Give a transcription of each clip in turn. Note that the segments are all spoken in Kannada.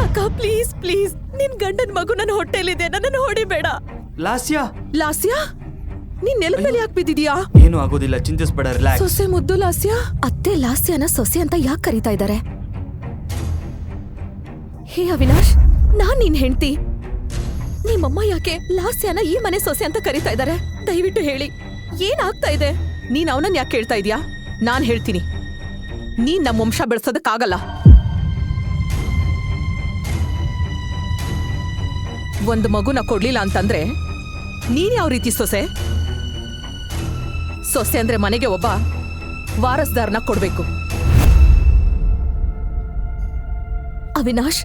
ಅಕ್ಕ ಪ್ಲೀಸ್ ಪ್ಲೀಸ್, ನಿನ್ ಗಂಡನ್ ಮಗು ನನ್ನ ಹೊಟ್ಟೆಲಿದೆ, ನನ್ನನ್ನು ಹೊಡಿಬೇಡ. ಲಾಸ್ಯ ಲಾಸ್ಯ, ನೀನ್ ನೆಲದ ಮೇಲೆ ಯಾಕೆ ಬಿದ್ದಿದ್ಯಾ? ಏನು ಆಗೋದಿಲ್ಲ, ಚಿಂತಿಸ್ಬೇಡ, ರಿಲ್ಯಾಕ್ಸ್. ಸೊಸೆ ಮುದ್ದು ಲಾಸ್ಯ. ಅತ್ತೆ ಲಾಸ್ಯನ ಸೊಸೆ ಅಂತ ಯಾಕೆ ಕರೀತಾ ಇದ್ದಾರೆ? ಹೇ ಅವಿನಾಶ್, ನಾನ್ ನಿನ್ ಹೆಂಡ್ತಿ. ನಿಮ್ಮಮ್ಮ ಯಾಕೆ ಲಾಸ್ಯನ ಈ ಮನೆ ಸೊಸೆ ಅಂತ ಕರೀತಾ ಇದ್ದಾರೆ? ದಯವಿಟ್ಟು ಹೇಳಿ, ಏನಾಗ್ತಾ ಇದೆ? ನೀನ್ ಅವನನ್ನ ಯಾಕೆ ಕೇಳ್ತಾ ಇದೀಯಾ? ನಾನ್ ಹೇಳ್ತೀನಿ, ನೀನ್ ನಮ್ಮ ವಂಶ ಬೆಳೆಸೋದಕ್ಕಾಗಲ್ಲ. ಒಂದು ಮಗುನ ಕೊಡ್ಲಿಲ್ಲ ಅಂತಂದ್ರೆ ನೀನ್ ಯಾವ ರೀತಿ ಸೊಸೆ? ಸೊಸೆ ಅಂದ್ರೆ ಮನೆಗೆ ಒಬ್ಬ ವಾರಸ್ದಾರನ ಕೊಡ್ಬೇಕು. ಅವಿನಾಶ್,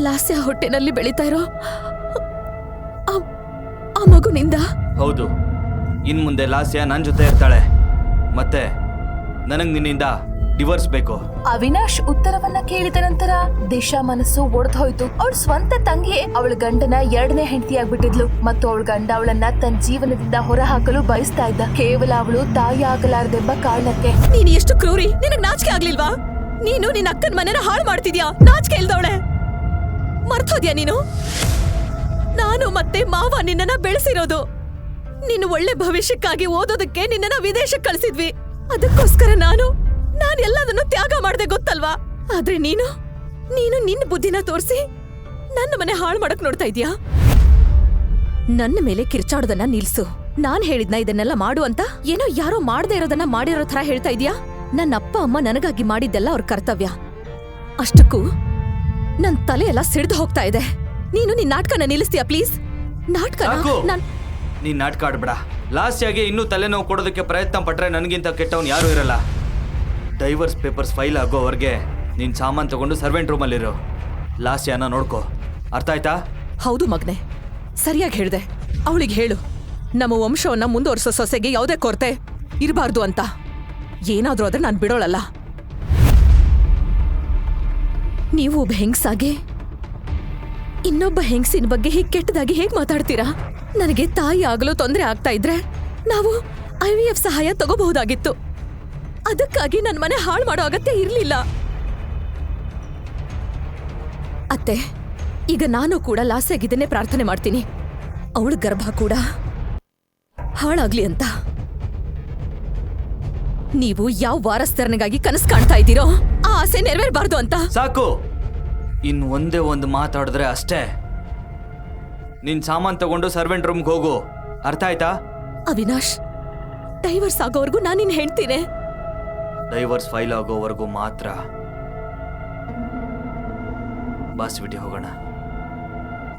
ಲಾಸ್ಯ ಹೊಟ್ಟೆನಲ್ಲಿ ಬೆಳೀತಾ ಇರೋ ಆ ಮಗುನಿಂದ. ಹೌದು, ಇನ್ ಮುಂದೆ ಲಾಸ್ಯ ನನ್ ಜೊತೆ ಇರ್ತಾಳೆ. ಮತ್ತೆ ನನಗ್ ನಿನ್ನಿಂದ ಡಿವೋರ್ಸ್ ಬೇಕು. ಅವಿನಾಶ್ ಉತ್ತರವನ್ನ ಕೇಳಿದ ನಂತರ ದಿಶಾ ಮನಸ್ಸು ಒಡೆದೋಯ್ತು. ಅವಳ ಸ್ವಂತ ತಂಗಿಯೇ ಅವಳ ಗಂಡನ ಎರಡನೇ ಹೆಂಡತಿಯಾಗ್ಬಿಟ್ಟಿದ್ಲು ಮತ್ತು ಅವಳ ಗಂಡ ಅವಳನ್ನ ತನ್ನ ಜೀವನದಿಂದ ಹೊರಹಾಕಲು ಬಯಸ್ತಾ ಇದ್ದ, ಕೇವಲ ಅವಳು ತಾಯಿ ಆಗಲಾರದೆಂಬ ಕಾರಣಕ್ಕೆ. ನೀನು ಎಷ್ಟು ಕ್ರೂರಿ! ನಿನಗ್ ನಾಚಿಕೆ ಆಗ್ಲಿಲ್ವಾ? ನೀನು ನಿನ್ನ ಅಕ್ಕನ ಮನೆನ ಹಾಳು ಮಾಡ್ತಿದ್ಯಾ. ನಾಚಿಕೆ ಇಲ್ದವಳೆ, ಮರ್ತೋದ್ಯಾ ನೀನು? ನಾನು ಮತ್ತೆ ಮಾವ ನಿನ್ನನ್ನ ಬೆಳೆಸಿರೋದು, ನಿನ್ನ ಒಳ್ಳೆ ಭವಿಷ್ಯಕ್ಕಾಗಿ ಓದೋದಕ್ಕೆ ನಿನ್ನನ್ನ ವಿದೇಶಕ್ಕೆ ಕಳಿಸಿದ್ವಿ. ಅದಕ್ಕೋಸ್ಕರ ನಾನು ಎಲ್ಲದನ್ನು ತ್ಯಾಗ ಮಾಡ್ದೆ, ಗೊತ್ತಲ್ವಾ? ಆದ್ರೆ ನೀನು ನಿನ್ನ ಬುದ್ಧಿನ ತೋರಿಸಿ ನನ್ನ ಮನೆ ಹಾಳು ಮಾಡಕ್ ನೋಡ್ತಾ ಇದ್ಯಾ. ನನ್ನ ಮೇಲೆ ಕಿರ್ಚಾಡೋದನ್ನ ನಿಲ್ಸು. ನಾನ್ ಹೇಳಿದ್ನ ಇದನ್ನೆಲ್ಲ ಮಾಡು ಅಂತ ಏನೋ ಯಾರೋ ಮಾಡದೇ ಇರೋದನ್ನ ಮಾಡಿರೋ ತರ ಹೇಳ್ತಾ ಇದ್ಯಾ. ನನ್ನ ಅಪ್ಪ ಅಮ್ಮ ನನಗಾಗಿ ಮಾಡಿದ್ದೆಲ್ಲ ಅವ್ರ ಕರ್ತವ್ಯ. ಅಷ್ಟಕ್ಕೂ ನನ್ ತಲೆ ಎಲ್ಲ ಸಿಡ್ದು ಹೋಗ್ತಾ ಇದೆ. ನೀನು ನಿನ್ ನಾಟಕನ ನಿಲ್ಲಿಸ್ತೀಯಾ ಪ್ಲೀಸ್? ನೀನ್ ನಾಟಕ ಆಡ್ಬೇಡ. ಲಾಸ್ಯಾಗೆ ಇನ್ನೂ ತಲೆನೋವು ಕೊಡೋದಕ್ಕೆ ಪ್ರಯತ್ನ ಪಟ್ರೆ ನನಗಿಂತ ಕೆಟ್ಟವನ್ ಯಾರು ಇರಲ್ಲ. ಡೈವರ್ಸ್ ಪೇಪರ್ಸ್ ಫೈಲ್ ಆಗೋವರೆಗೆ ನೀನ್ ಸಾಮಾನ್ ತಗೊಂಡು ಸರ್ವೆಂಟ್ ರೂಮಲ್ಲಿರು. ಲಾಸ್ಯಾನ ನೋಡ್ಕೋ, ಅರ್ಥ ಆಯ್ತಾ? ಹೌದು ಮಗ್ನೆ, ಸರಿಯಾಗಿ ಹೇಳ್ದೆ. ಅವಳಿಗೆ ಹೇಳು, ನಮ್ಮ ವಂಶವನ್ನ ಮುಂದುವರಿಸೋ ಸೊಸೆಗೆ ಯಾವುದೇ ಕೊರತೆ ಇರಬಾರ್ದು ಅಂತ. ಏನಾದ್ರೂ ಆದ್ರೆ ನಾನು ಬಿಡೋಳಲ್ಲ. ನೀವು ಒಬ್ಬ ಹೆಂಗ್ಸಾಗೆ ಇನ್ನೊಬ್ಬ ಹೆಂಗ್ಸಿನ ಬಗ್ಗೆ ಹೀಗೆ ಕೆಟ್ಟದಾಗಿ ಹೇಗ್ ಮಾತಾಡ್ತೀರಾ? ನನಗೆ ತಾಯಿ ಆಗಲು ತೊಂದರೆ ಆಗ್ತಾ ಇದ್ರೆ ನಾವು IVF ಸಹಾಯ ತಗೋಬಹುದಾಗಿತ್ತು. ಅದಕ್ಕಾಗಿ ನನ್ನ ಮನೆ ಹಾಳು ಮಾಡೋ ಅಗತ್ಯ ಇರ್ಲಿಲ್ಲ. ಅತ್ತೆ, ಈಗ ನಾನು ಕೂಡ ಲಾಸ್ಯಾಗಿದ್ದನ್ನೇ ಪ್ರಾರ್ಥನೆ ಮಾಡ್ತೀನಿ. ಅವಳ ಗರ್ಭ ಕೂಡ ಹಾಳಾಗ್ಲಿ ಅಂತ. ನೀವು ಯಾವ ವಾರಸ್ದಾರನಿಗಾಗಿ ಕನಸು ಕಾಣ್ತಾ ಇದ್ದೀರೋ ಆ ಆಸೆ ನೆರವೇರಬಾರ್ದು ಅಂತ. ಸಾಕು, ಇನ್ ಒಂದೇ ಒಂದು ಮಾತಾಡಿದ್ರೆ ಅಷ್ಟೇ. ನಿನ್ ಸಾಮಾನ್ ತಗೊಂಡು ಸರ್ವೆಂಟ್ ರೂಮ್ಗೆ ಹೋಗು, ಅರ್ಥ ಆಯ್ತಾ? ಅವಿನಾಶ್, ಡೈವರ್ಸ್ ಆಗೋವರೆಗೂ ನಾನು ನಿನ್ ಹೇಳ್ತೀನಿ. ಡೈವರ್ಸ್ ಫೈಲ್ ಆಗೋವರೆಗೂ ಮಾತ್ರ. ಬಾಸ್ಬಿಟಿ ಹೋಗೋಣ,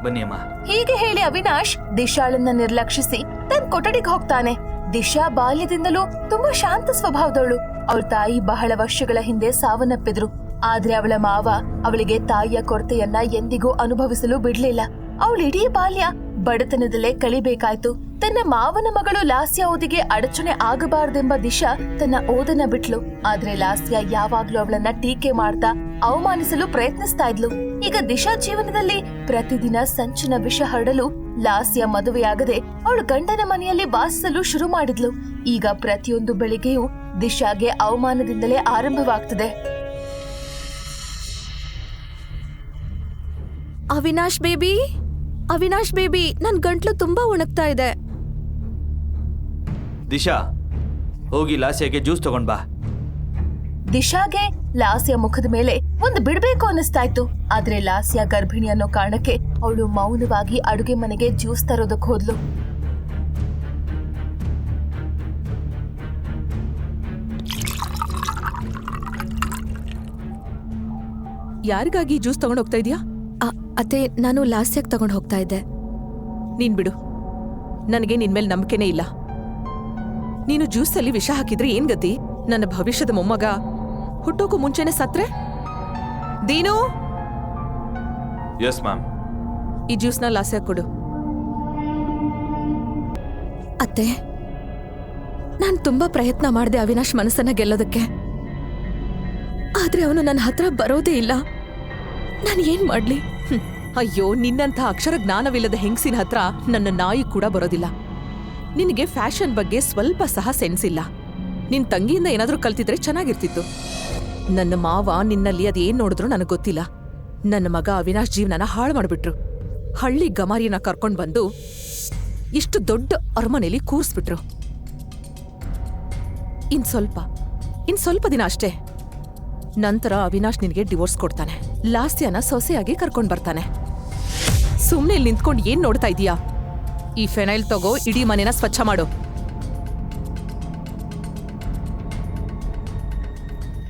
ಬನ್ನಿ ಅಮ್ಮ. ಹೀಗೆ ಹೇಳಿ ಅವಿನಾಶ್ ದಿಶಾಳನ್ನ ನಿರ್ಲಕ್ಷಿಸಿ ತನ್ನ ಕೊಠಡಿಗೆ ಹೋಗ್ತಾನೆ. ದಿಶಾ ಬಾಲ್ಯದಿಂದಲೂ ತುಂಬಾ ಶಾಂತ ಸ್ವಭಾವದವಳು. ಅವಳ ತಾಯಿ ಬಹಳ ವರ್ಷಗಳ ಹಿಂದೆ ಸಾವನ್ನಪ್ಪಿದ್ರು. ಆದ್ರೆ ಅವಳ ಮಾವ ಅವಳಿಗೆ ತಾಯಿಯ ಕೊರತೆಯನ್ನ ಎಂದಿಗೂ ಅನುಭವಿಸಲು ಬಿಡ್ಲಿಲ್ಲ. ಅವಳ ಇಡೀ ಬಾಲ್ಯ ಬಡತನದಲ್ಲೇ ಕಳಿಬೇಕಾಯ್ತು. ತನ್ನ ಮಾವನ ಮಗಳು ಲಾಸ್ಯ ಓದಿಗೆ ಅಡಚಣೆ ಆಗಬಾರ್ದೆಂಬ ದಿಶಾ ತನ್ನ ಓದನ್ನ ಬಿಟ್ಲು. ಆದ್ರೆ ಲಾಸ್ಯ ಯಾವಾಗ್ಲೂ ಅವಳನ್ನ ಟೀಕೆ ಮಾಡ್ತಾ ಅವಮಾನಿಸಲು ಪ್ರಯತ್ನಿಸ್ತಾ ಇದ್ಲು. ಈಗ ದಿಶಾ ಜೀವನದಲ್ಲಿ ಪ್ರತಿದಿನ ಸಂಚಿನ ವಿಷ ಹರಡಲು ಲಾಸ್ಯ ಮದುವೆಯಾಗದೆ ಅವಳು ಗಂಡನ ಮನೆಯಲ್ಲಿ ವಾಸಿಸಲು ಶುರು ಮಾಡಿದ್ಲು. ಈಗ ಪ್ರತಿಯೊಂದು ಬೆಳಿಗ್ಗೆಯೂ ದಿಶಾಗೆ ಅವಮಾನದಿಂದಲೇ ಆರಂಭವಾಗ್ತದೆ. ಅವಿನಾಶ್ ಬೇಬಿ, ಅವಿನಾಶ್ ಬೇಬಿ, ನನ್ ಗಂಟ್ಲು ತುಂಬಾ ಒಣಗ್ತಾ ಇದೆ. ದಿಶಾ, ಹೋಗಿ ಲಾಸ್ಯಾಗೆ ಜ್ಯೂಸ್ ತಗೊಂಡ್ ಬಾ. ದಿಶಾಗೆ ಲಾಸ್ಯ ಮುಖದ ಮೇಲೆ ಒಂದು ಬಿಡ್ಬೇಕು ಅನ್ನಿಸ್ತಾ ಇತ್ತು. ಆದ್ರೆ ಲಾಸ್ಯ ಗರ್ಭಿಣಿ ಅನ್ನೋ ಕಾರಣಕ್ಕೆ ಅವಳು ಮೌನವಾಗಿ ಅಡುಗೆ ಮನೆಗೆ ಜ್ಯೂಸ್ ತರೋದಕ್ ಹೋದ್ಲು. ಯಾರಿಗಾಗಿ ಜ್ಯೂಸ್ ತಗೊಂಡ್ ಹೋಗ್ತಾ ಇದೀಯಾ? ಅತ್ತೆ, ನಾನು ಲಾಸ್ಯಾಗ್ ತಗೊಂಡ್ ಹೋಗ್ತಾ ಇದ್ದೆ. ನೀನ್ ಬಿಡು, ನನಗೆ ನಿನ್ ಮೇಲೆ ನಂಬಿಕೆನೇ ಇಲ್ಲ. ನೀನು ಜ್ಯೂಸಲ್ಲಿ ವಿಷ ಹಾಕಿದ್ರೆ ಏನ್ ಗತಿ? ನನ್ನ ಭವಿಷ್ಯದ ಮೊಮ್ಮಗ ಹುಟ್ಟೋಕು ಮುಂಚೆನೆ ಸತ್ರೆ? ದೀನು, ಯಸ್ ಮ್ಯಾಮ್. ಈ ಜ್ಯೂಸ್ನ ಲಾಸ್ಯಾಗ್ ಕೊಡು. ಅತ್ತೆ, ನಾನ್ ತುಂಬಾ ಪ್ರಯತ್ನ ಮಾಡಿದೆ ಅವಿನಾಶ್ ಮನಸ್ಸನ್ನ ಗೆಲ್ಲೋದಕ್ಕೆ. ಆದ್ರೆ ಅವನು ನನ್ನ ಹತ್ರ ಬರೋದೇ ಇಲ್ಲ. ನಾನು ಏನ್ ಮಾಡ್ಲಿ? ಅಯ್ಯೋ, ನಿನ್ನಂಥ ಅಕ್ಷರ ಜ್ಞಾನವಿಲ್ಲದ ಹೆಂಗಸಿನ ಹತ್ರ ನನ್ನ ನಾಯಿ ಕೂಡ ಬರೋದಿಲ್ಲ. ನಿನಗೆ ಫ್ಯಾಷನ್ ಬಗ್ಗೆ ಸ್ವಲ್ಪ ಸಹ ಸೆನ್ಸ್ ಇಲ್ಲ. ನಿನ್ ತಂಗಿಯಿಂದ ಏನಾದ್ರೂ ಕಲ್ತಿದ್ರೆ ಚೆನ್ನಾಗಿರ್ತಿತ್ತು. ನನ್ನ ಮಾವ ನಿನ್ನಲ್ಲಿ ಅದೇನ್ ನೋಡಿದ್ರು ನನಗೆ ಗೊತ್ತಿಲ್ಲ. ನನ್ನ ಮಗ ಅವಿನಾಶ್ ಜೀವನನ ಹಾಳು ಮಾಡ್ಬಿಟ್ರು. ಹಳ್ಳಿ ಗಮಾರಿನ ಕರ್ಕೊಂಡ್ ಬಂದು ಇಷ್ಟು ದೊಡ್ಡ ಅರಮನೆಯಲ್ಲಿ ಕೂರ್ಸ್ಬಿಟ್ರು. ಇನ್ ಸ್ವಲ್ಪ ದಿನ ಅಷ್ಟೇ, ನಂತರ ಅವಿನಾಶ್ ನಿನ್ಗೆ ಡಿವೋರ್ಸ್ ಕೊಡ್ತಾನೆ. ಲಾಸ್ಯನ ಸೊಸೆಯಾಗಿ ಕರ್ಕೊಂಡ್ ಬರ್ತಾನೆ. ಸುಮ್ನೆ ಇಲ್ಲಿ ನಿಂತ್ಕೊಂಡು ಏನ್ ನೋಡ್ತಾ ಇದೀಯಾ? ಈ ಫೆನೈಲ್ ತಗೋ, ಇಡೀ ಮನೆನ ಸ್ವಚ್ಛ ಮಾಡು.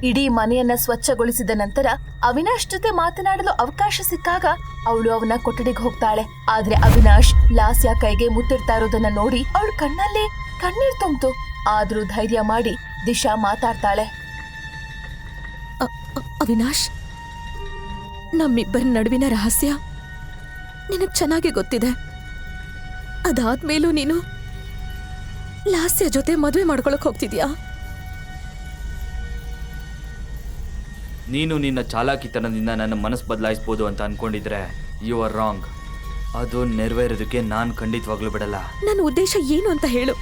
ಇಡೀ ಮನೆಯನ್ನ ಸ್ವಚ್ಛಗೊಳಿಸಿದ ನಂತರ ಅವಿನಾಶ್ ಜೊತೆ ಮಾತನಾಡಲು ಅವಕಾಶ ಸಿಕ್ಕಾಗ ಅವಳು ಅವನ ಕೊಠಡಿಗೆ ಹೋಗ್ತಾಳೆ. ಆದ್ರೆ ಅವಿನಾಶ್ ಲಾಸ್ಯ ಕೈಗೆ ಮುತ್ತಿಡ್ತಾ ಇರೋದನ್ನ ನೋಡಿ ಅವಳು ಕಣ್ಣಲ್ಲಿ ಕಣ್ಣೀರ್ ತುಂಬಿತು. ಆದ್ರೂ ಧೈರ್ಯ ಮಾಡಿ ದಿಶಾ ಮಾತಾಡ್ತಾಳೆ. ಅವಿನಾಶ್, ನಮ್ಮಿಬ್ಬರ ನಡುವಿನ ರಹಸ್ಯ ನಿನಗ್ ಚೆನ್ನಾಗಿ ಗೊತ್ತಿದೆ. ಅದಾದ್ಮೇಲೂ ನೀನು ಲಾಸ್ಯ ಜೊತೆ ಮದುವೆ ಮಾಡ್ಕೊಳಕ್ ಹೋಗ್ತಿದ್ಯಾ? ನೀನು ನಿನ್ನ ಚಾಲಾಕಿತನದಿಂದ ನನ್ನ ಮನಸ್ಸು ಬದಲಾಯಿಸ್ಬೋದು ಅಂತ ಅನ್ಕೊಂಡಿದ್ರೆ ಯು ಆರ್ ರಾಂಗ್. ಅದು ನೆರವೇರೋದಕ್ಕೆ ನಾನು ಖಂಡಿತವಾಗ್ಲೂ ಬಿಡಲ್ಲ. ನನ್ನ ಉದ್ದೇಶ ಏನು ಅಂತ ಹೇಳು.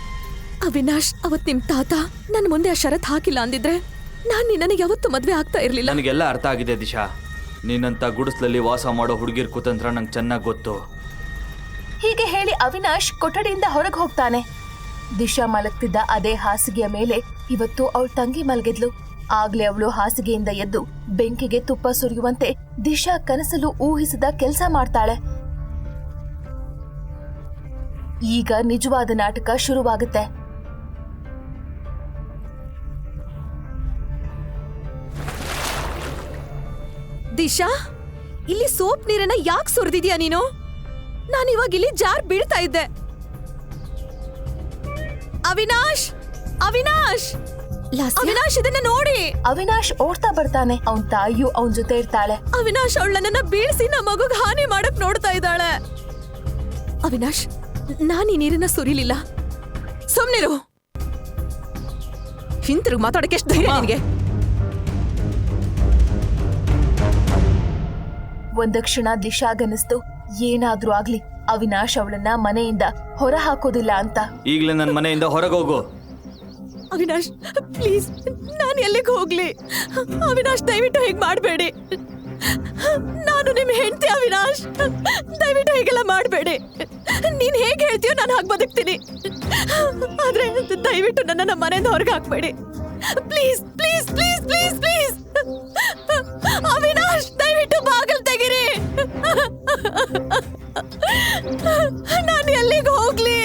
ಅವಿನಾಶ್, ಅವತ್ ನಿಮ್ ತಾತ ನನ್ನ ಮುಂದೆ ಆ ಷರತ್ ಹಾಕಿಲ್ಲ ಅಂದಿದ್ರೆ ನಾನ್ ನಿನ್ನನ್ನು ಯಾವತ್ತೂ ಮದ್ವೆ ಆಗ್ತಾ ಇರ್ಲಿಲ್ಲ. ನನಗೆಲ್ಲ ಅರ್ಥ ಆಗಿದೆ ದಿಶಾ. ನೀನಂತ ಗುಡಿಸ್ಲಲ್ಲಿ ವಾಸ ಮಾಡೋ ಹುಡುಗಿರ್ ಕುತಂತ್ರ ನಂಗೆ ಚೆನ್ನಾಗಿ ಗೊತ್ತು. ಹೀಗೆ ಹೇಳಿ ಅವಿನಾಶ್ ಕೊಠಡಿಯಿಂದ ಹೊರಗೆ ಹೋಗ್ತಾನೆ. ದಿಶಾ ಮಲಗ್ತಿದ್ದ ಅದೇ ಹಾಸಿಗೆಯ ಮೇಲೆ ಇವತ್ತು ಅವಳ ತಂಗಿ ಮಲಗಿದ್ಲು. ಆಗ್ಲೇ ಅವಳು ಹಾಸಿಗೆಯಿಂದ ಎದ್ದು ಬೆಂಕಿಗೆ ತುಪ್ಪ ಸುರಿಯುವಂತೆ ದಿಶಾ ಕನಸಲು ಊಹಿಸಿದ ಕೆಲಸ ಮಾಡ್ತಾಳೆ. ಈಗ ನಿಜವಾದ ನಾಟಕ ಶುರುವಾಗುತ್ತೆ. ದಿಶಾ, ಇಲ್ಲಿ ಸೋಪ್ ನೀರನ್ನ ಯಾಕೆ ಸುರಿದಿದ್ಯಾ ನೀನು? ನಾನಿವಾಗ ಇಲ್ಲಿ ಜಾರ್ ಬೀಳ್ತಾ ಇದ್ದೆ. ಅವಿನಾಶ್, ಅವಿನಾಶ್, ಅವಿನಾಶ್, ಇದನ್ನ ನೋಡಿ. ಅವಿನಾಶ್ ಓಡ್ತಾ ಬರ್ತಾನೆ. ಅವನ್ ತಾಯಿಯು ಅವನ್ ಜೊತೆ ಇರ್ತಾಳೆ. ಅವಿನಾಶ್ ಅವಳನ್ನ ಬೀಳ್ಸಿ ನಮ್ಮ ಮಗುಗ್ ಹಾನಿ ಮಾಡಕ್ ನೋಡ್ತಾ ಇದ್ದಾಳೆ. ಅವಿನಾಶ್, ನಾನ್ ಈ ನೀರನ್ನ ಸುರಿಲಿಲ್ಲ. ಸುಮ್ನಿರು. ಹಿಂತಿರುಗಿ ಮಾತಾಡಕ್ಕೆ ಎಷ್ಟು ಧೈರ್ಯ ನಿನಗೆ? ಒಂದು ಕ್ಷಣ ದಿಶಾಗನಿಸ್ತು, ಏನಾದ್ರೂ ಆಗ್ಲಿ ಅವಿನಾಶ್ ಅವಳನ್ನ ಮನೆಯಿಂದ ಹೊರ ಹಾಕೋದಿಲ್ಲ ಅಂತ. ಈಗಲೇ ನನ್ನ ಮನೆಯಿಂದ ಹೊರಗೋಗು. ಅವಿನಾಶ್, ಪ್ಲೀಸ್, ನಾನು ಎಲ್ಲಿಗೆ ಹೋಗ್ಲಿ? ಅವಿನಾಶ್, ದಯವಿಟ್ಟು ಹೀಗೆ ಮಾಡಬೇಡಿ. ನಾನು ನಿಮ್ಮ ಹೆಂಡತಿ ಅವಿನಾಶ್, ದಯವಿಟ್ಟು ಹೀಗೆಲ್ಲ ಮಾಡಬೇಡಿ. ನೀನ್ ಹೇಗೆ ಹೇಳ್ತೀಯೋ ನಾನು ಹಾಗೆ ಬದುಕ್ತೀನಿ. ಆದ್ರೆ ದಯವಿಟ್ಟು ನನ್ನನ್ನ ಮನೆಯಿಂದ ಹೊರಗೆ ಹಾಕ್ಬೇಡಿ. Please please please please please. Avinash, ದಯವಿಟ್ಟು ಬಾಗಿಲು ತೆಗಿರಿ. ನಾನು ಎಲ್ಲಿಗೆ ಹೋಗ್ಲಿ?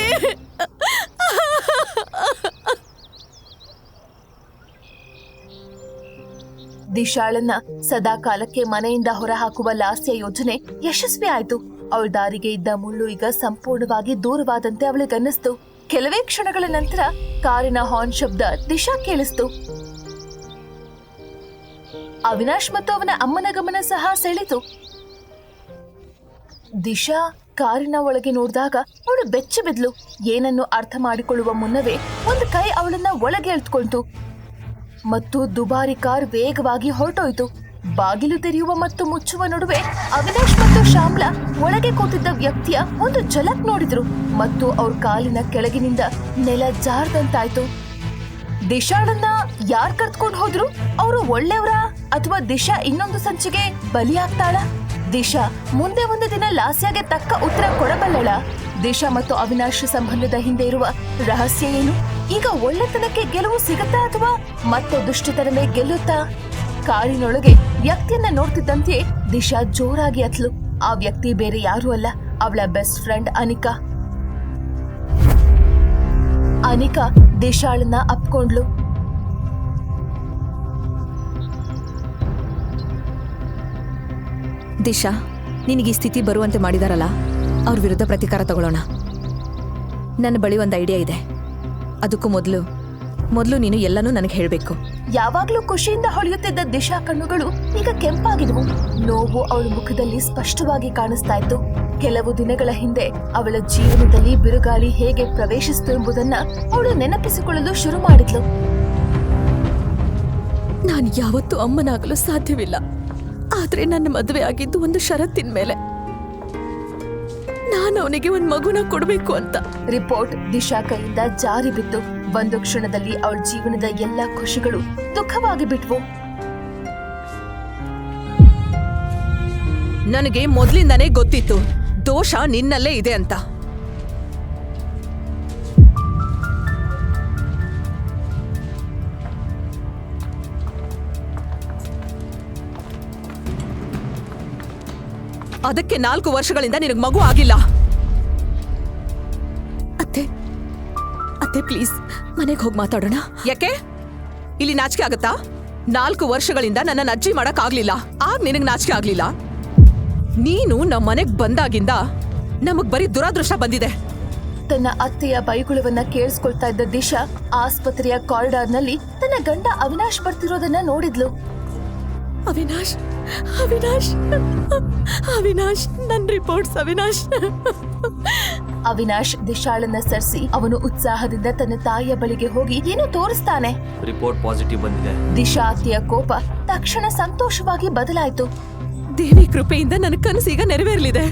ದಿಶಾಳನ್ನ ಸದಾ ಕಾಲಕ್ಕೆ ಮನೆಯಿಂದ ಹೊರ ಹಾಕುವ ಲಾಸ್ಯ ಯೋಜನೆ ಯಶಸ್ವಿ ಆಯ್ತು. ಅವಳ ದಾರಿಗೆ ಇದ್ದ ಮುಳ್ಳು ಈಗ ಸಂಪೂರ್ಣವಾಗಿ ದೂರವಾದಂತೆ ಅವಳಿಗನ್ನಿಸ್ತು. ಕೆಲವೇ ಕ್ಷಣಗಳ ನಂತರ ಕಾರಿನ ಹಾರ್ನ್ ಶಬ್ದ ದಿಶಾ ಕೇಳಿಸ್ತು. ಅವಿನಾಶ್ ಮತ್ತು ಅವನ ಅಮ್ಮನ ಗಮನ ಸಹ ಸೆಳೆತು. ದಿಶಾ ಕಾರಿನ ಒಳಗೆ ನೋಡಿದಾಗ ಅವಳು ಬೆಚ್ಚಿ ಬಿದ್ಲು. ಏನನ್ನು ಅರ್ಥ ಮಾಡಿಕೊಳ್ಳುವ ಮುನ್ನವೇ ಒಂದು ಕೈ ಅವಳನ್ನ ಒಳಗೆ ಎಳ್ದುಕೊಳ್ತು ಮತ್ತು ದುಬಾರಿ ಕಾರ್ ವೇಗವಾಗಿ ಹೊರಟೋಯ್ತು. ಬಾಗಿಲು ತೆರೆಯುವ ಮತ್ತು ಮುಚ್ಚುವ ನಡುವೆ ಅವಿನಾಶ್ ಮತ್ತು ಶ್ಯಾಮ್ಲಾ ಒಳಗೆ ಕೂತಿದ್ದ ವ್ಯಕ್ತಿಯ ಒಂದು ಝಲಕ್ ನೋಡಿದ್ರು ಮತ್ತು ಅವ್ರ ಕಾಲಿನ ಕೆಳಗಿನಿಂದ ನೆಲ ಜಾರದಂತಾಯ್ತು. ದಿಶಾಳನ್ನ ಯಾರ್ ಕರ್ತ್ಕೊಂಡು ಹೋದ್ರು? ಅವರು ಒಳ್ಳೆಯವರಾ ಅಥವಾ ದಿಶಾ ಇನ್ನೊಂದು ಸಂಚಿಗೆ ಬಲಿಯಾಗ್ತಾಳ? ದಿಶಾ ಮುಂದೆ ಒಂದು ದಿನ ಲಾಸ್ಯಾಗೆ ತಕ್ಕ ಉತ್ತರ ಕೊಡಬಲ್ಲಳ? ದಿಶಾ ಮತ್ತು ಅವಿನಾಶ್ ಸಂಬಂಧದ ಹಿಂದೆ ಇರುವ ರಹಸ್ಯ ಏನು? ಈಗ ಒಳ್ಳೆತನಕ್ಕೆ ಗೆಲುವು ಸಿಗತ್ತಾ ಅಥವಾ ಮತ್ತೆ ದುಷ್ಟತನವೇ ಗೆಲ್ಲುತ್ತಾ? ಕಾರಿನೊಳಗೆ ವ್ಯಕ್ತಿಯನ್ನ ನೋಡ್ತಿದ್ದಂತೆ ದಿಶಾ ಜೋರಾಗಿ ಅತ್ಲು. ಆ ವ್ಯಕ್ತಿ ಬೇರೆ ಯಾರು ಅಲ್ಲ, ಅವಳ ಬೆಸ್ಟ್ ಫ್ರೆಂಡ್ ಅನಿಕಾ. ಅನಿಕಾ ದಿಶಾಳನ್ನ ಅಪ್ಕೊಂಡ್ಲು. ದಿಶಾ, ನಿನಗೆ ಈ ಸ್ಥಿತಿ ಬರುವಂತೆ ಮಾಡಿದಾರಲ್ಲ, ಅವ್ರ ವಿರುದ್ಧ ಪ್ರತೀಕಾರ ತಗೊಳ್ಳೋಣ. ನನ್ನ ಬಳಿ ಒಂದು ಐಡಿಯಾ ಇದೆ. ಅದಕ್ಕೂ ಮೊದಲು ನೀನು ಎಲ್ಲನೂ ನನಗೆ ಹೇಳಬೇಕು. ಯಾವಾಗ್ಲೂ ಖುಷಿಯಿಂದ ಹೊಳೆಯುತ್ತಿದ್ದ ದಿಶಾ ಕಣ್ಣುಗಳು ಈಗ ಕೆಂಪಾಗಿದ್ವು. ನೋವು ಅವಳ ಮುಖದಲ್ಲಿ ಸ್ಪಷ್ಟವಾಗಿ ಕಾಣಿಸ್ತಾ ಇತ್ತು. ಕೆಲವು ದಿನಗಳ ಹಿಂದೆ ಅವಳ ಜೀವನದಲ್ಲಿ ಬಿರುಗಾಳಿ ಹೇಗೆ ಪ್ರವೇಶಿಸಿತು ಎಂಬುದನ್ನ ಅವಳು ನೆನಪಿಸಿಕೊಳ್ಳಲು ಶುರು ಮಾಡಿದ್ಲು. ನಾನು ಯಾವತ್ತೂ ಅಮ್ಮನಾಗಲು ಸಾಧ್ಯವಿಲ್ಲ. ಆದ್ರೆ ನನ್ನ ಮದುವೆ ಆಗಿದ್ದು ಒಂದು ಷರತ್ತಿನ ಮೇಲೆ. ನಾನು ಅವನಿಗೆ ಒಂದು ಮಗುನ ಕೊಡಬೇಕು ಅಂತ. ರಿಪೋರ್ಟ್ ದಿಶಾ ಕೈಯಿಂದ ಜಾರಿ ಬಿತ್ತು. ಒಂದು ಕ್ಷಣದಲ್ಲಿ ಅವಳ ಜೀವನದ ಎಲ್ಲ ಖುಷಿಗಳು ದುಃಖವಾಗಿ ಬಿಟ್ವು. ನನಗೆ ಮೊದ್ಲಿಂದಾನೇ ಗೊತ್ತಿತ್ತು ದೋಷ ನಿನ್ನಲ್ಲೇ ಇದೆ ಅಂತ. ಅದಕ್ಕೆ 4 ವರ್ಷಗಳಿಂದ ನಿನಗೆ ಮಗು ಆಗಿಲ್ಲ. ಅತ್ತೆ ಅತ್ತೆ ಪ್ಲೀಸ್ ಮನೆಗೆ ಹೋಗಿ ಮಾತಾಡೋಣ. ಯಾಕೆ ಇಲ್ಲಿ ನಾಚಿಕೆ ಆಗತ್ತಾ? 4 ವರ್ಷಗಳಿಂದ ನನ್ನ ಅಜ್ಜಿ ಮಾಡಕ್ ಆಗ್ಲಿಲ್ಲ, ಆಗ ನಿನಗ್ ನಾಚಿಕೆ ಆಗ್ಲಿಲ್ಲ. ನೀನು ನಮ್ಮ ಮನೆಗ್ ಬಂದಾಗಿಂದ ನಮಗ್ ಬರೀ ದುರಾದೃಷ್ಟ ಬಂದಿದೆ. ತನ್ನ ಅತ್ತೆಯ ಬೈಗುಳವನ್ನ ಕೇಳಿಸ್ಕೊಳ್ತಾ ಇದ್ದ ದಿಶಾ ಆಸ್ಪತ್ರೆಯ ಕಾರಿಡಾರ್ನಲ್ಲಿ ತನ್ನ ಗಂಡ ಅವಿನಾಶ್ ಬರ್ತಿರೋದನ್ನ ನೋಡಿದ್ಲು. ಅವಿನಾಶ್ ಅವಿನಾಶ್ ಅವಿನಾಶ್ ನನ್ ರಿಪೋರ್ಟ್ಸ್ ಅವಿನಾಶ್. ಅವಿನಾಶ್ ದಿಶಾಳನ್ನ ಸರಿಸಿ ಅವನು ಉತ್ಸಾಹದಿಂದ ತನ್ನ ತಾಯಿಯ ಬಳಿಗೆ ಹೋಗಿ ಏನೋ ತೋರಿಸ್ತಾನೆ. ರಿಪೋರ್ಟ್ ಪಾಸಿಟಿವ್ ಬಂದಿದೆ. ದಿಶಾ ಅತ್ತೆಯ ಕೋಪ ತಕ್ಷಣ ಸಂತೋಷವಾಗಿ ಬದಲಾಯಿತು. ದೇವಿ ಕೃಪೆಯಿಂದ ನನ್ನ ಕನಸೀಗ ನೆರವೇರಲಿದೆ.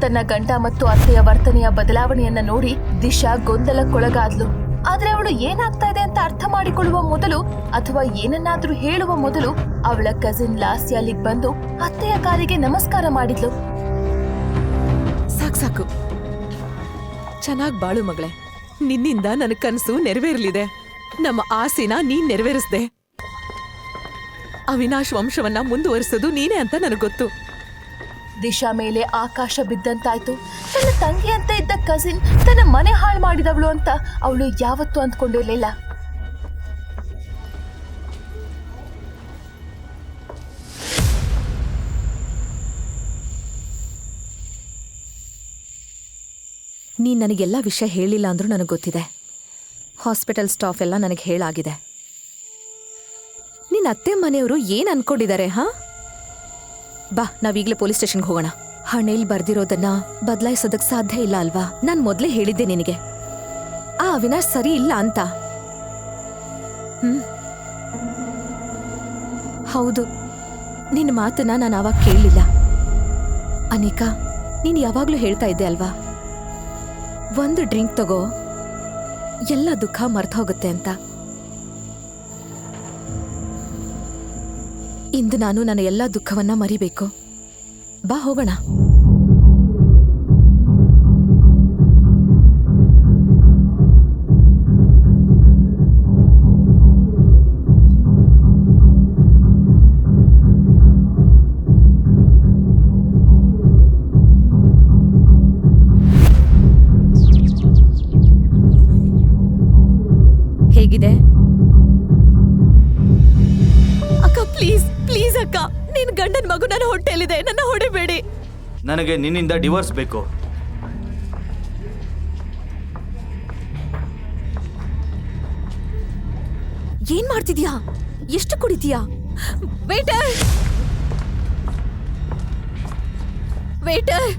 ತನ್ನ ಗಂಡ ಮತ್ತು ಅತ್ತೆಯ ವರ್ತನೆಯ ಬದಲಾವಣೆಯನ್ನ ನೋಡಿ ದಿಶಾ ಗೊಂದಲಕ್ಕೊಳಗಾದ್ಲು. ಆದ್ರೆ ಅವಳು ಏನಾಗ್ತಾ ಇದೆ ಅಂತ ಅರ್ಥ ಮಾಡಿಕೊಳ್ಳುವ ಮೊದಲು ಅಥವಾ ಏನನ್ನಾದ್ರೂ ಹೇಳುವ ಮೊದಲು ಅವಳ ಕಸಿನ್ ಲಾಸ್ಯ ಅಲ್ಲಿಗೆ ಬಂದು ಅತ್ತೆಯ ಕಾಲಿಗೆ ನಮಸ್ಕಾರ ಮಾಡಿದ್ಲು. ಸಾಕು ಚೆನ್ನಾಗ್ ಬಾಳು ಮಗಳೇ, ನಿನ್ನಿಂದ ನನ್ನ ಕನಸು ನೆರವೇರಲಿದೆ. ನಮ್ಮ ಆಸೆನ ನೀನ್ ನೆರವೇರಿಸ್ದೆ. ಅವಿನಾಶ್ ವಂಶವನ್ನ ಮುಂದುವರಿಸೋದು ನೀನೇ ಅಂತ ನನಗ್ ಗೊತ್ತು. ದಿಶಾ ಮೇಲೆ ಆಕಾಶ ಬಿದ್ದಂತಾಯ್ತು. ತನ್ನ ತಂಗಿ ಅಂತ ಇದ್ದ ಕಸಿನ್ ತನ್ನ ಮನೆ ಹಾಳು ಮಾಡಿದವಳು ಅಂತ ಅವಳು ಯಾವತ್ತೂ ಅಂದ್ಕೊಂಡಿರ್ಲಿಲ್ಲ. ನೀನ್ ನನಗೆಲ್ಲ ವಿಷಯ ಹೇಳಿಲ್ಲ ಅಂದ್ರೂ ನನಗೆ ಗೊತ್ತಿದೆ. ಹಾಸ್ಪಿಟಲ್ ಸ್ಟಾಫ್ ಎಲ್ಲ ನನಗೆ ಹೇಳಾಗಿದೆ. ನಿನ್ನ ಅತ್ತೆ ಮನೆಯವರು ಏನ್ ಅನ್ಕೊಂಡಿದ್ದಾರೆ? ಹಾ ಬಾ, ನಾವೀಗ್ಲೇ ಪೊಲೀಸ್ ಸ್ಟೇಷನ್ಗೆ ಹೋಗೋಣ. ಹಣೆಲ್ ಬರ್ದಿರೋದನ್ನ ಬದಲಾಯಿಸೋದಕ್ ಸಾಧ್ಯ ಇಲ್ಲ ಅಲ್ವಾ? ನಾನ್ ಮೊದ್ಲೇ ಹೇಳಿದ್ದೆ ನಿನಗೆ ಆ ಅವಿನಾಶ್ ಸರಿ ಇಲ್ಲ ಅಂತ. ಹೌದು, ನಿನ್ನ ಮಾತನ್ನ ನಾನು ಆವಾಗ ಕೇಳಲಿಲ್ಲ. ಅನಿಕಾ, ನೀನ್ ಯಾವಾಗ್ಲೂ ಹೇಳ್ತಾ ಇದ್ದೆ ಅಲ್ವಾ, ಒಂದು ಡ್ರಿಂಕ್ ತಗೋ ಎಲ್ಲ ದುಃಖ ಮರ್ತ ಹೋಗುತ್ತೆ ಅಂತ. ಇಂದು ನಾನು ನನ್ನ ಎಲ್ಲ ದುಃಖವನ್ನ ಮರಿಬೇಕು. ಬಾ ಹೋಗೋಣ. ಹೇಗಿದೆ ಅಕ್ಕ? ಪ್ಲೀಸ್ ಪ್ಲೀಸ್ ಅಕ್ಕ, ನಿನ್ ಗಂಡನ ಮಗು ನನ್ನ ಹೊಟ್ಟೆಲಿದೆ, ನನ್ನ ಹೊಡಿಬೇಡಿ. ನನಗೆ ನಿನ್ನಿಂದ ಡಿವೋರ್ಸ್ ಬೇಕು. ಏನ್ ಮಾಡ್ತಿದ್ಯಾ? ಎಷ್ಟು ಕುಡಿತೀಯಾ? ವೇಟರ್ ವೇಟರ್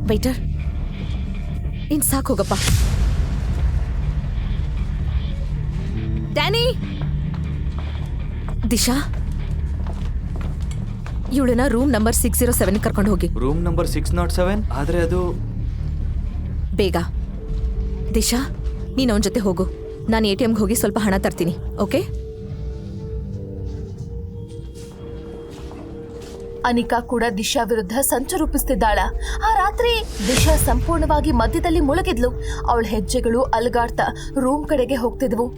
ವೇಟರ್, ಇನ್ ಸಾಕು ಹೋಗಪ್ಪ. ಡ್ಯಾನಿ, ದಿಶಾ, ಇವಳನ್ನ ರೂಮ್ ನಂಬರ್ 607 ಕರ್ಕೊಂಡು ಹೋಗಿ. Room number 607? ಆದ್ರೆ ಅದು ಬೇಗ. ದಿಶಾ, ನೀನು ಅವನ ಜೊತೆ ಹೋಗು. ನಾನು ATMಗೆ ಹೋಗಿ ಸ್ವಲ್ಪ ಹಣ ತರ್ತೀನಿ. ಓಕೆ? ಅನಿಕಾ ಕೂಡ ದಿಶಾ ವಿರುದ್ಧ ಸಂಚು ರೂಪಿಸ್ತಿದ್ದಾಳ. ಆ ರಾತ್ರಿ ದಿಶಾ ಸಂಪೂರ್ಣವಾಗಿ ಮಧ್ಯದಲ್ಲಿ ಮುಳುಗಿದ್ಲು. ಅವಳ ಹೆಜ್ಜೆಗಳು ಅಲುಗಾಡ್ತಾ ರೂಮ್ ಕಡೆಗೆ ಹೋಗ್ತಿದ್ವು.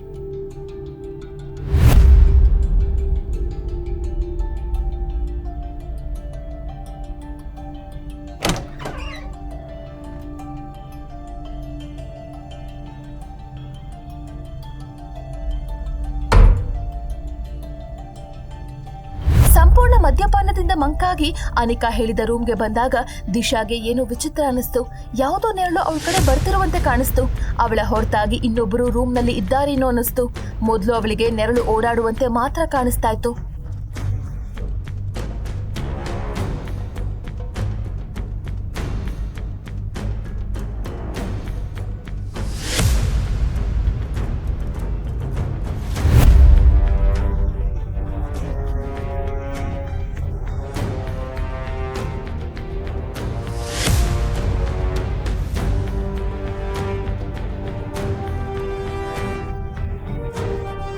ಸಂಪೂರ್ಣ ಮದ್ಯಪಾನದಿಂದ ಮಂಕಾಗಿ ಅನಿಕಾ ಹೇಳಿದ ರೂಮ್ಗೆ ಬಂದಾಗ ದಿಶಾಗೆ ಏನೋ ವಿಚಿತ್ರ ಅನಿಸ್ತು. ಯಾವುದೋ ನೆರಳು ಅವಳ ಕಡೆ ಬರ್ತಿರುವಂತೆ ಕಾಣಿಸ್ತು. ಅವಳ ಹೊರತಾಗಿ ಇನ್ನೊಬ್ಬರು ರೂಮ್ನಲ್ಲಿ ಇದ್ದಾರೇನೋ ಅನಿಸ್ತು. ಮೊದಲು ಅವಳಿಗೆ ನೆರಳು ಓಡಾಡುವಂತೆ ಮಾತ್ರ ಕಾಣಿಸ್ತಾ ಇತ್ತು.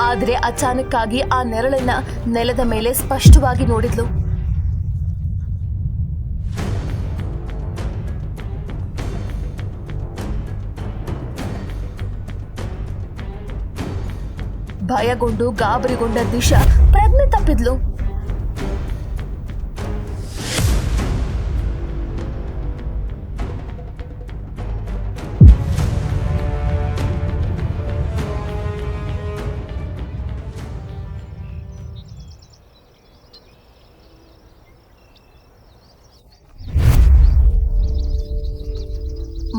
ಆದ್ರೆ ಅಚಾನಕ್ಕಾಗಿ ಆ ನೆರಳನ್ನ ನೆಲದ ಮೇಲೆ ಸ್ಪಷ್ಟವಾಗಿ ನೋಡಿದ್ಲು. ಭಯಗೊಂಡು ಗಾಬರಿಗೊಂಡ ದಿಶಾ ಪ್ರಜ್ಞೆ ತಪ್ಪಿದ್ಲು.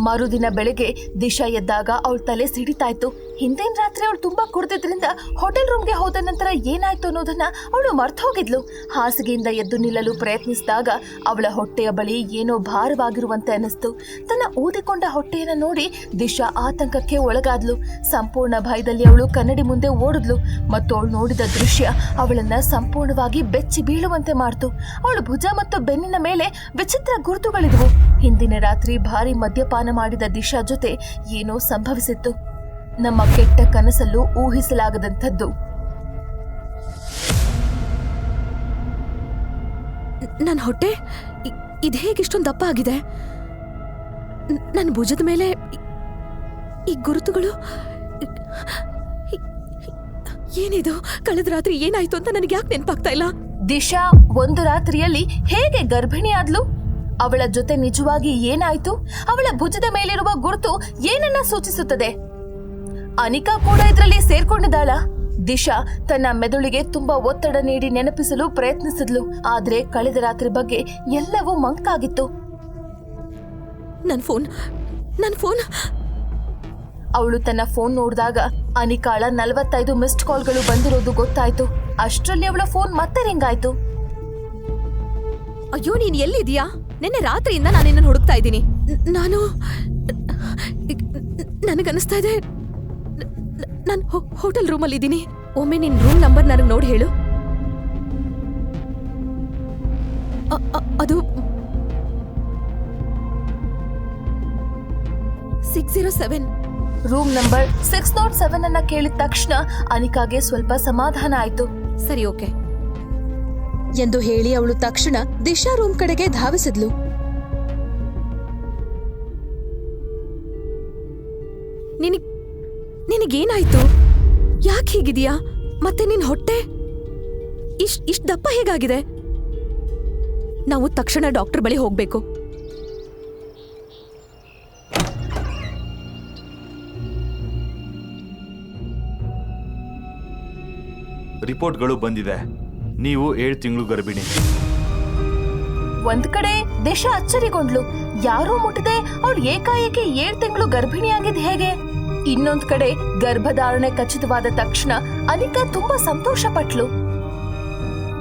ಮರುದಿನ ಬೆಳಗ್ಗೆ ದಿಶಾ ಎದ್ದಾಗ ಅವಳ ತಲೆ ಸಿಡಿತಾ ಇತ್ತು. ಹಿಂದಿನ ರಾತ್ರಿ ಅವಳು ತುಂಬಾ ಕುಡಿದಿದ್ರಿಂದ ಹೋಟೆಲ್ ರೂಮ್ಗೆ ಹೋದ ನಂತರ ಏನಾಯ್ತು ಅನ್ನೋದನ್ನ ಅವಳು ಮರ್ತು ಹೋಗಿದ್ಲು. ಹಾಸಿಗೆಯಿಂದ ಎದ್ದು ನಿಲ್ಲಲು ಪ್ರಯತ್ನಿಸಿದಾಗ ಅವಳ ಹೊಟ್ಟೆಯ ಬಳಿ ಏನೋ ಭಾರವಾಗಿರುವಂತೆ ಅನಿಸ್ತು. ತನ್ನ ಊದಿಕೊಂಡ ಹೊಟ್ಟೆಯನ್ನು ನೋಡಿ ದಿಶಾ ಆತಂಕಕ್ಕೆ ಒಳಗಾದ್ಲು. ಸಂಪೂರ್ಣ ಭಯದಲ್ಲಿ ಅವಳು ಕನ್ನಡಿ ಮುಂದೆ ಓಡಿದ್ಲು ಮತ್ತು ಅವಳು ನೋಡಿದ ದೃಶ್ಯ ಅವಳನ್ನ ಸಂಪೂರ್ಣವಾಗಿ ಬೆಚ್ಚಿ ಬೀಳುವಂತೆ ಮಾಡ್ತು. ಅವಳು ಭುಜ ಮತ್ತು ಬೆನ್ನಿನ ಮೇಲೆ ವಿಚಿತ್ರ ಗುರುತುಗಳಿದ್ವು. ಹಿಂದಿನ ರಾತ್ರಿ ಭಾರಿ ಮದ್ಯಪಾನ ಮಾಡಿದ ದಿಶಾ ಜೊತೆ ಏನೋ ಸಂಭವಿಸಿತ್ತು. ನಮ್ಮ ಕೆಟ್ಟ ಕನಸಲ್ಲೂ ಊಹಿಸಲಾಗದಂಥದ್ದು. ನನ್ನ ಹೊಟ್ಟೆ ಇದು ಹೇಗೆ ಇಷ್ಟೊಂದು ದಪ್ಪ ಆಗಿದೆ? ನನ್ನ ಭುಜದ ಮೇಲೆ ಈ ಗುರುತುಗಳು ಏನಿದು? ಕಳೆದ ರಾತ್ರಿ ಏನಾಯ್ತು ಅಂತ ನನಗೆ ಯಾಕೆ ನೆನಪಾಗ್ತಾ ಇಲ್ಲ? ದಿಶಾ ಒಂದು ರಾತ್ರಿಯಲ್ಲಿ ಹೇಗೆ ಗರ್ಭಿಣಿಯಾದ್ಲು? ಅವಳ ಜೊತೆ ನಿಜವಾಗಿ ಏನಾಯ್ತು? ಅವಳ ಭುಜದ ಮೇಲಿರುವ ಗುರುತು ಏನನ್ನ ಸೂಚಿಸುತ್ತದೆ? ಅನಿಕಾ ಕೂಡ ಇದರಲ್ಲಿ ಸೇರ್ಕೊಂಡಿದ್ದಾಳ? ದಿಶಾ ತನ್ನ ಮೆದುಳಿಗೆ ತುಂಬಾ ಒತ್ತಡ ನೀಡಿ ನೆನಪಿಸಲು ಪ್ರಯತ್ನಿಸಿದ್ಲು. ಆದ್ರೆ ಕಳೆದ ರಾತ್ರಿ ಬಗ್ಗೆ ಎಲ್ಲವೂ ಮಂಕಾಗಿತ್ತು. ನನ್ನ ಫೋನ್ ಅವಳು ತನ್ನ ಫೋನ್ ನೋಡಿದಾಗ ಅನಿಕಾಳ 45 ಮಿಸ್ಡ್ ಕಾಲ್ಗಳು ಬಂದಿರೋದು ಗೊತ್ತಾಯ್ತು. ಅಷ್ಟರಲ್ಲಿ ಅವಳ ಫೋನ್ ಮತ್ತೆ ರಿಂಗ್ ಆಯ್ತು. ಅಯ್ಯೋ, ನೀನ್ ಎಲ್ಲಿದ್ಯಾ? ನಿನ್ನೆ ರಾತ್ರಿಯಿಂದ ನಾನು ನಿನ್ನನ್ನು ಹುಡುಕ್ತಾ ಇದ್ದೀನಿ. ನನಗನ್ನಿಸ್ತಾ ಇದೆ ನಾನು ಹೋಟೆಲ್ ರೂಮಲ್ಲಿ ಇದ್ದೀನಿ. ಒಮ್ಮೆ ನಿನ್ ರೂಮ್ ನಂಬರ್ ನನಗೆ ನೋಡಿ ಹೇಳು. ಅದು 607. ರೂಮ್ ನಂಬರ್ 607 ಅನ್ನ ಕೇಳಿದ ತಕ್ಷಣ ಅನಿಕಾಗೆ ಸ್ವಲ್ಪ ಸಮಾಧಾನ ಆಯ್ತು. ಸರಿ, ಓಕೆ ಎಂದು ಹೇಳಿ ಅವಳು ತಕ್ಷಣ ದಿಶಾ ರೂಮ್ ಕಡೆಗೆ ಧಾವಿಸಿದ್ಲು. ನಿನಗೇನಾಯ್ತು? ಯಾಕೆ ಹೀಗಿದೆಯಾ? ಮತ್ತೆ ನಿನ್ ಹೊಟ್ಟೆ ಇಷ್ಟ ದಪ್ಪ ಹೇಗಾಗಿದೆ? ನಾವು ತಕ್ಷಣ ಡಾಕ್ಟರ್ ಬಳಿ ಹೋಗ್ಬೇಕು. ರಿಪೋರ್ಟ್ಗಳು ಬಂದಿದೆ. ನೀವು 7 ತಿಂಗಳು ಗರ್ಭಿಣಿ. ಒಂದ್ ಕಡೆ ದಿಶಾ ಅಚ್ಚರಿಗೊಂಡ್ಲು. ಯಾರೂ ಮುಟ್ಟದೆ ಅವಳು ಏಕಾಏಕಿ 7 ತಿಂಗಳು ಗರ್ಭಿಣಿಯಾಗಿದ್ ಹೇಗೆ? ಇನ್ನೊಂದ್ ಕಡೆ ಗರ್ಭಧಾರಣೆ ಖಚಿತವಾದ ತಕ್ಷಣ ಅನಿಕಾ ತುಂಬಾ ಸಂತೋಷ ಪಟ್ಲು.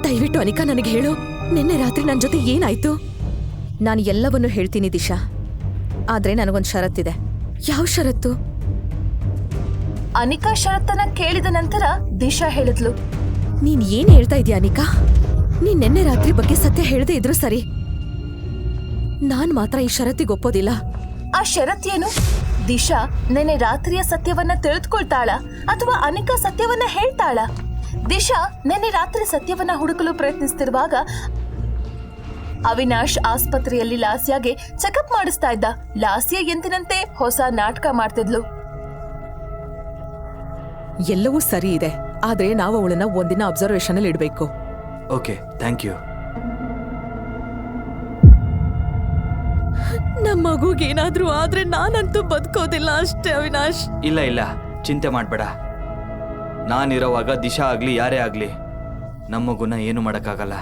ದಯವಿಟ್ಟು ಅನಿಕಾ ನನಗೆ ಹೇಳು, ನಿನ್ನೆ ರಾತ್ರಿ ನನ್ನ ಜೊತೆ ಏನಾಯ್ತು? ನಾನು ಎಲ್ಲವನ್ನೂ ಹೇಳ್ತೀನಿ ದಿಶಾ, ಆದ್ರೆ ನನಗೊಂದು ಷರತ್ತಿದೆ. ಯಾವ ಷರತ್ತು? ಅನಿಕಾ ಷರತ್ತನ್ನ ಕೇಳಿದ ನಂತರ ದಿಶಾ ಹೇಳಿದ್ಲು, ನೀನ್ ಏನ್ ಹೇಳ್ತಾ ಇದೀಯ ಅನಿಕಾ? ನೀನ್ ನಿನ್ನೆ ರಾತ್ರಿ ಬಗ್ಗೆ ಸತ್ಯ ಹೇಳದೆ ಇದ್ರು ಸರಿ, ನಾನ್ ಮಾತ್ರ ಈ ಷರತ್ತಿಗೆ ಒಪ್ಪೋದಿಲ್ಲ. ಆ ಷರತ್ತೇನು? ದಿಶಾ ನೆನ್ನೆ ರಾತ್ರಿಯ ಸತ್ಯವನ್ನ ತಿಳಿದುಕೊಳ್ತಾಳ ಅಥವಾ ಅನಿಕಾ ಸತ್ಯವನ್ನ ಹೇಳ್ತಾಳ? ದಿಶಾ ನೆನ್ನೆ ರಾತ್ರಿ ಸತ್ಯವನ್ನ ಹುಡುಕಲು ಪ್ರಯತ್ನಿಸ್ತಿರುವಾಗ ಅವಿನಾಶ್ ಆಸ್ಪತ್ರೆಯಲ್ಲಿ ಲಾಸ್ಯಾಗೆ ಚೆಕಪ್ ಮಾಡಿಸ್ತಾ ಇದ್ದ. ಲಾಸ್ಯ ಎಂದಿನಂತೆ ಹೊಸ ನಾಟಕ ಮಾಡ್ತಿದ್ಲು. ಎಲ್ಲವೂ ಸರಿ ಇದೆ, ಆದ್ರೆ ನಾವು ಅವಳನ್ನ ಒಂದಿನ ಅಬ್ಸರ್ವೇಷನ್ ಅಲ್ಲಿ ಇಡಬೇಕು. Okay, thank you. ನಮ್ಮ ಮಗುಗೇನಾದ್ರೂ ಆದ್ರೆ ನಾನಂತೂ ಬದುಕೋದಿಲ್ಲ ಅಷ್ಟೇ ಅವಿನಾಶ್. ಇಲ್ಲ, ಚಿಂತೆ ಮಾಡ್ಬೇಡ. ನಾನಿರೋವಾಗ ದಿಶಾ ಆಗ್ಲಿ ಯಾರೇ ಆಗ್ಲಿ ನಮ್ಮ ಮಗುನ ಏನು ಮಾಡಕ್ಕಾಗಲ್ಲ.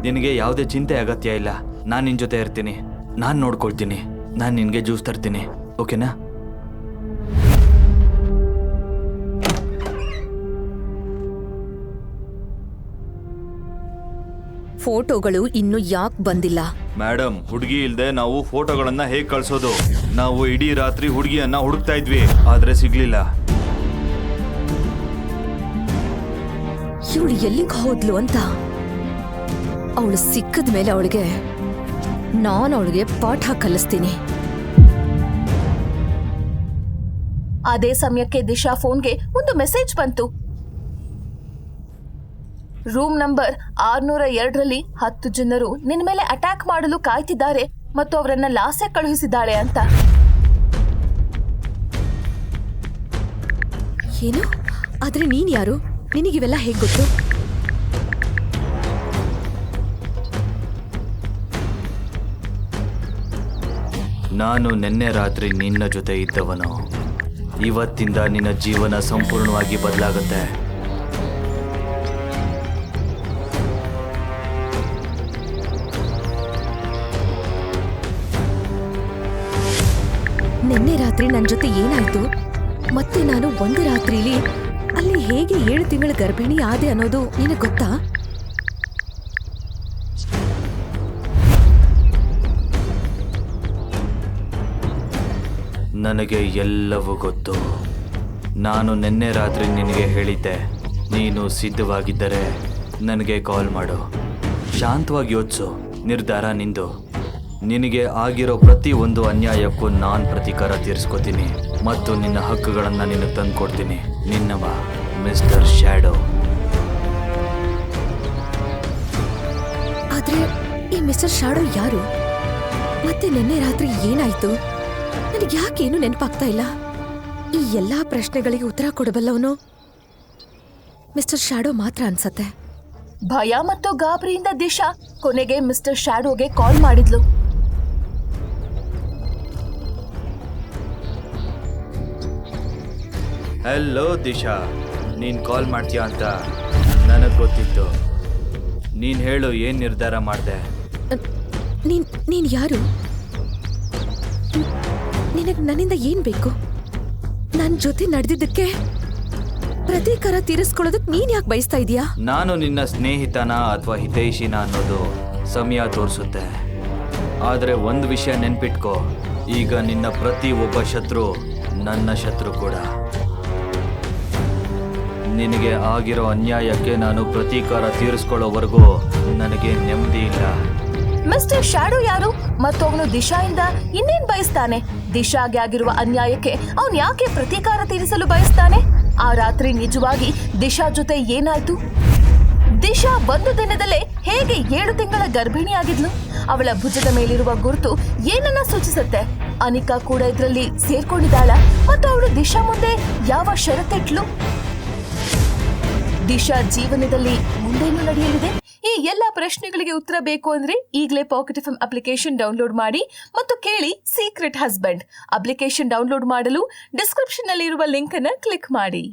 ನಿನಗೆ ಯಾವುದೇ ಚಿಂತೆ ಅಗತ್ಯ ಇಲ್ಲ. ನಾನು ನಿನ್ ಜೊತೆ ಇರ್ತೀನಿ, ನಾನು ನೋಡ್ಕೊಳ್ತೀನಿ. ನಾನು ನಿನ್ಗೆ ಜ್ಯೂಸ್ ತರ್ತೀನಿ, ಓಕೆನಾ? ಫೋಟೋಗಳು ಇನ್ನು ಯಾಕೆ ಬಂದಿಲ್ಲ? ಮೇಡಮ್, ಹುಡುಗಿ ಇಲ್ದೆ ನಾವು ಫೋಟೋಗಳನ್ನ ಹೇಗ್ ಕಳ್ಸೋದು? ನಾವು ಇಡೀ ರಾತ್ರಿ ಹುಡುಗಿಯನ್ನ ಹುಡುಕ್ತಾ ಇದ್ವಿ, ಆದ್ರೆ ಸಿಗ್ಲಿಲ್ಲ. ಇವಳು ಎಲ್ಲಿಗೆ ಹೋದ್ಲು ಅಂತ. ಅವಳು ಸಿಕ್ಕದ ಮೇಲೆ ಅವಳಿಗೆ ನಾನು ಪಾಠ ಕಲಿಸ್ತೀನಿ. ಅದೇ ಸಮಯಕ್ಕೆ ದಿಶಾ ಫೋನ್ಗೆ ಒಂದು ಮೆಸೇಜ್ ಬಂತು. ರೂಮ್ ನಂಬರ್ 602ರಲ್ಲಿ 10 ಜನರು ನಿನ್ ಮೇಲೆ ಅಟ್ಯಾಕ್ ಮಾಡಲು ಕಾಯ್ತಿದ್ದಾರೆ ಮತ್ತು ಅವರನ್ನ ಲಾಸ್ಯ ಕಳುಹಿಸಿದ್ದಾಳೆ ಅಂತ. ಏನು? ಆದ್ರೆ ನೀನ್ ಯಾರು? ನಿನಗಿವೆಲ್ಲ ಹೇಗ್ ಗೊತ್ತು? ನಾನು ನಿನ್ನೆ ರಾತ್ರಿ ನಿನ್ನ ಜೊತೆ ಇದ್ದವನು. ಇವತ್ತಿಂದ ನಿನ್ನ ಜೀವನ ಸಂಪೂರ್ಣವಾಗಿ ಬದಲಾಗುತ್ತೆ. ನಿನ್ನೆ ರಾತ್ರಿ ನನ್ನ ಜೊತೆ ಏನಾಯ್ತು ಮತ್ತೆ ನಾನು ಒಂದು ರಾತ್ರಿಲಿ ಅಲ್ಲಿ ಹೇಗೆ 7 ತಿಂಗಳ ಗರ್ಭಿಣಿ ಆದೆ ಅನ್ನೋದು ನಿನಗೆ ಗೊತ್ತಾ? ನನಗೆ ಎಲ್ಲವೂ ಗೊತ್ತು. ನಾನು ನಿನ್ನೆ ರಾತ್ರಿ ನಿನಗೆ ಹೇಳಿದ್ದೆ, ನೀನು ಸಿದ್ಧವಾಗಿದ್ದರೆ ನನಗೆ ಕಾಲ್ ಮಾಡು. ಶಾಂತವಾಗಿ ಯೋಚಿಸು, ನಿರ್ಧಾರ ನಿಂದು. ನಿನಗೆ ಆಗಿರೋ ಪ್ರತಿ ಒಂದು ಅನ್ಯಾಯಕ್ಕೂ ನಾನು ಪ್ರತೀಕಾರ ತೀರಿಸ್ಕೋತೀನಿ ಮತ್ತು ನಿನ್ನ ಹಕ್ಕುಗಳನ್ನು ನಿನಗೆ ತಂದು ಕೊಡ್ತೀನಿ. ನಿನ್ನವ ಮಿಸ್ಟರ್ ಶ್ಯಾಡೋ. ಆದ್ರೆ ಈ ಮಿಸ್ಟರ್ ಶಾಡೋ ಯಾರು? ಮತ್ತೆ ನಿನ್ನೆ ರಾತ್ರಿ ಏನಾಯ್ತು? ನನಗೆ ಯಾಕೇನು ನೆನಪಾಗ್ತಾ ಇಲ್ಲ. ಈ ಎಲ್ಲಾ ಪ್ರಶ್ನೆಗಳಿಗೆ ಉತ್ತರ ಕೊಡಬಲ್ಲವನು ಮಿಸ್ಟರ್ ಶಾಡೋ ಮಾತ್ರ ಅನ್ಸತ್ತೆ. ಭಯ ಮತ್ತು ಗಾಬರಿಯಿಂದ ದಿಶಾ ಕೊನೆಗೆ ಮಿಸ್ಟರ್ ಶ್ಯಾಡೋಗೆ ಕಾಲ್ ಮಾಡಿದ್ಲು. ಹಲೋ ದಿಶಾ, ನೀನು ಕಾಲ್ ಮಾಡ್ತೀಯಾ ಅಂತ ನನಗೆ ಗೊತ್ತಿತ್ತು. ನೀನು ಹೇಳು, ಏನು ನಿರ್ಧಾರ ಮಾಡಿದೆ? ನೀನ್ ಯಾರು? ನಿನಗೆ ನನ್ನಿಂದ ಏನ್ ಬೇಕು? ನನ್ನ ಜೊತೆ ನಡೆದಿದ್ದಕ್ಕೆ ಪ್ರತೀಕಾರ ತೀರಿಸ್ಕೊಳ್ಳೋದಕ್ಕೆ ನೀನ್ ಯಾಕೆ ಬಯಸ್ತಾ ಇದೀಯಾ? ನಾನು ನಿನ್ನ ಸ್ನೇಹಿತನ ಅಥವಾ ಹಿತೈಷಿನ ಅನ್ನೋದು ಸಮಯ ತೋರಿಸುತ್ತೆ. ಆದರೆ ಒಂದು ವಿಷಯ ನೆನ್ಪಿಟ್ಕೋ, ಈಗ ನಿನ್ನ ಪ್ರತಿ ಒಬ್ಬ ಶತ್ರು ನನ್ನ ಶತ್ರು ಕೂಡ. ನಿನಗೆ ಆಗಿರೋ ಅನ್ಯಾಯಕ್ಕೆ ನಾನು ಪ್ರತೀಕಾರ ತೀರಿಸ್ಕೊಳ್ಳೋವರೆಗೂ ನನಗೆ ನೆಮ್ಮದಿ ಇಲ್ಲ. ಮಿಸ್ಟರ್ ಶ್ಯಾಡೋ ಯಾರು ಮತ್ತು ಅವನು ದಿಶಾಯಿಂದ ಇನ್ನೇನ್ ಬಯಸ್ತಾನೆ? ದಿಶಾಗೆ ಆಗಿರುವ ಅನ್ಯಾಯಕ್ಕೆ ಅವನು ಯಾಕೆ ಪ್ರತೀಕಾರ ತೀರಿಸಲು ಬಯಸ್ತಾನೆ? ಆ ರಾತ್ರಿ ನಿಜವಾಗಿ ದಿಶಾ ಜೊತೆ ಏನಾಯ್ತು? ದಿಶಾ ಒಂದು ದಿನದಲ್ಲೇ ಹೇಗೆ 7 ತಿಂಗಳ ಗರ್ಭಿಣಿಯಾಗಿದ್ಲು? ಅವಳ ಭುಜದ ಮೇಲಿರುವ ಗುರುತು ಏನನ್ನ ಸೂಚಿಸುತ್ತೆ? ಅನಿಕಾ ಕೂಡ ಇದರಲ್ಲಿ ಸೇರ್ಕೊಂಡಿದ್ದಾಳ ಮತ್ತು ಅವಳು ದಿಶಾ ಮುಂದೆ ಯಾವ ಷರತ್ತಿಟ್ಲು? ದಿಶಾ ಜೀವನದಲ್ಲಿ ಮುಂದೇನು ನಡೆಯಲಿದೆ? ಈ ಎಲ್ಲ ಪ್ರಶ್ನೆಗಳಿಗೆ ಉತ್ತರ ಬೇಕು ಅಂದ್ರೆ ಈಗಲೇ ಪಾಕೆಟ್ ಎಫ್ಎಂ ಅಪ್ಲಿಕೇಶನ್ ಡೌನ್ಲೋಡ್ ಮಾಡಿ ಮತ್ತು ಕೇಳಿ ಸೀಕ್ರೆಟ್ ಹಸ್ಬೆಂಡ್. ಅಪ್ಲಿಕೇಶನ್ ಡೌನ್ಲೋಡ್ ಮಾಡಲು ಡಿಸ್ಕ್ರಿಪ್ಷನ್ ನಲ್ಲಿ ಇರುವ ಲಿಂಕ್ ಅನ್ನು ಕ್ಲಿಕ್ ಮಾಡಿ.